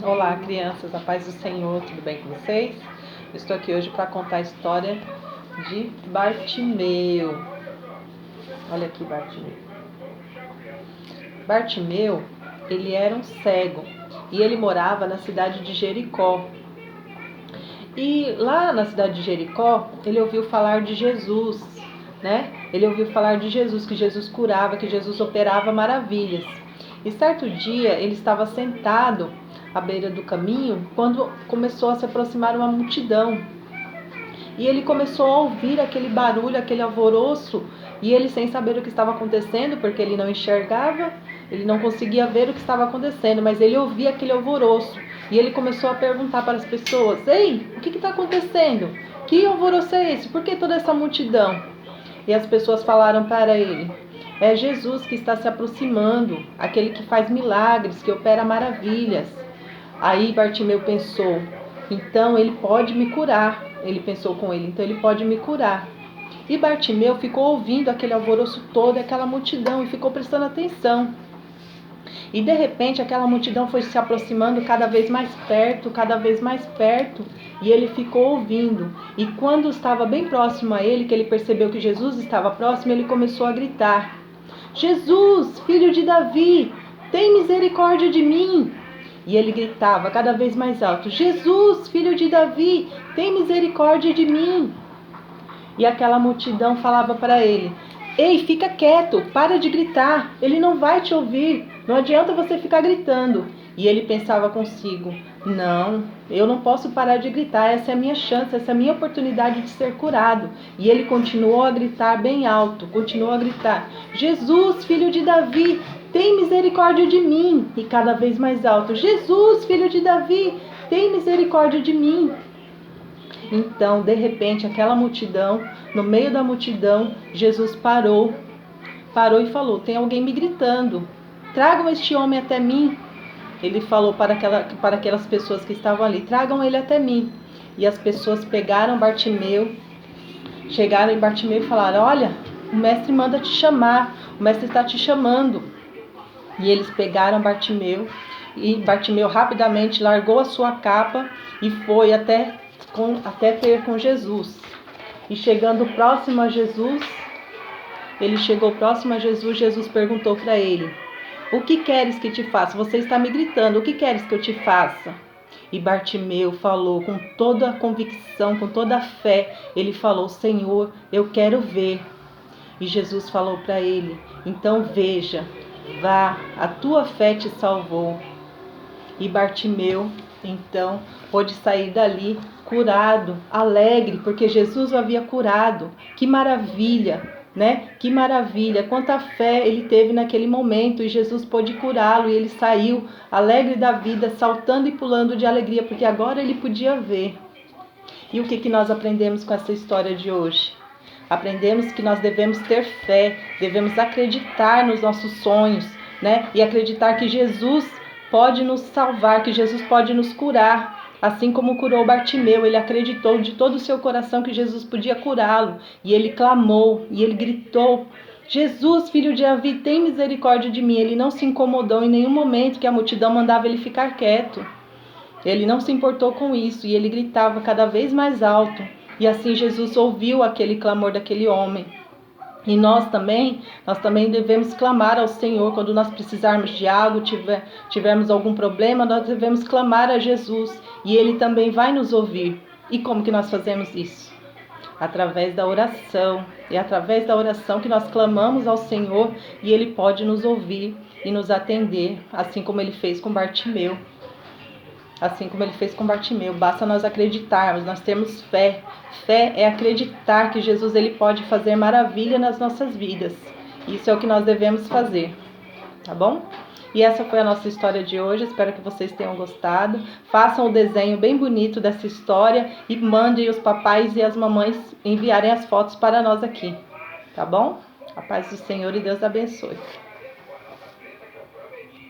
Olá, crianças, a paz do Senhor, tudo bem com vocês? Eu estou aqui hoje para contar a história de Bartimeu. Olha aqui, Bartimeu. Bartimeu, ele era um cego e ele morava na cidade de Jericó. E lá na cidade de Jericó, ele ouviu falar de Jesus, né? Ele ouviu falar de Jesus, que Jesus curava, que Jesus operava maravilhas. E certo dia, ele estava sentado à beira do caminho, quando começou a se aproximar uma multidão. E ele começou a ouvir aquele barulho, aquele alvoroço, e ele, sem saber o que estava acontecendo, porque ele não enxergava, ele não conseguia ver o que estava acontecendo, mas ele ouvia aquele alvoroço. E ele começou a perguntar para as pessoas: ei, o que está acontecendo? Que alvoroço é esse? Por que toda essa multidão? E as pessoas falaram para ele: é Jesus que está se aproximando, aquele que faz milagres, que opera maravilhas. Aí Bartimeu pensou: então ele pode me curar. Ele pensou com ele: então ele pode me curar. E Bartimeu ficou ouvindo aquele alvoroço todo, aquela multidão, e ficou prestando atenção. E de repente aquela multidão foi se aproximando cada vez mais perto, e ele ficou ouvindo. E quando estava bem próximo a ele, que ele percebeu que Jesus estava próximo, ele começou a gritar: Jesus, filho de Davi, tem misericórdia de mim. E ele gritava cada vez mais alto: Jesus, filho de Davi, tem misericórdia de mim. E aquela multidão falava para ele: ei, fica quieto, para de gritar, ele não vai te ouvir, não adianta você ficar gritando. E ele pensava consigo: não, eu não posso parar de gritar, essa é a minha chance, essa é a minha oportunidade de ser curado. E ele continuou a gritar bem alto, continuou a gritar: Jesus, filho de Davi, tem misericórdia de mim. E cada vez mais alto: Jesus, filho de Davi, tem misericórdia de mim. Então, de repente, aquela multidão, no meio da multidão, Jesus parou e falou: tem alguém me gritando, tragam este homem até mim. Ele falou para aquelas pessoas que estavam ali: tragam ele até mim. E as pessoas pegaram Bartimeu, chegaram em Bartimeu e falaram: olha, o mestre manda te chamar, o mestre está te chamando. E eles pegaram Bartimeu, e Bartimeu rapidamente largou a sua capa e foi até ter com Jesus. E chegando próximo a Jesus, Jesus perguntou para ele: o que queres que te faça? Você está me gritando, o que queres que eu te faça? E Bartimeu falou com toda a convicção, com toda a fé, ele falou: Senhor, eu quero ver. E Jesus falou para ele: então veja, vá, a tua fé te salvou. E Bartimeu, então, pôde sair dali curado, alegre, porque Jesus o havia curado. Que maravilha, né? Que maravilha, quanta fé ele teve naquele momento, e Jesus pôde curá-lo, e ele saiu alegre da vida, saltando e pulando de alegria, porque agora ele podia ver. E o que nós aprendemos com essa história de hoje? Aprendemos que nós devemos ter fé, devemos acreditar nos nossos sonhos, né? E acreditar que Jesus pode nos salvar, que Jesus pode nos curar. Assim como curou Bartimeu, ele acreditou de todo o seu coração que Jesus podia curá-lo. E ele clamou, e ele gritou: Jesus, filho de Davi, tem misericórdia de mim. Ele não se incomodou em nenhum momento que a multidão mandava ele ficar quieto. Ele não se importou com isso, e ele gritava cada vez mais alto. E assim Jesus ouviu aquele clamor daquele homem. E nós também devemos clamar ao Senhor quando nós precisarmos de algo, tivermos algum problema, nós devemos clamar a Jesus, e Ele também vai nos ouvir. E como que nós fazemos isso? Através da oração. É através da oração que nós clamamos ao Senhor, e Ele pode nos ouvir e nos atender, assim como Ele fez com Bartimeu. Basta nós acreditarmos, nós temos fé. Fé é acreditar que Jesus ele pode fazer maravilha nas nossas vidas. Isso é o que nós devemos fazer, tá bom? E essa foi a nossa história de hoje, espero que vocês tenham gostado. Façam o desenho bem bonito dessa história e mandem os papais e as mamães enviarem as fotos para nós aqui, tá bom? A paz do Senhor e Deus abençoe.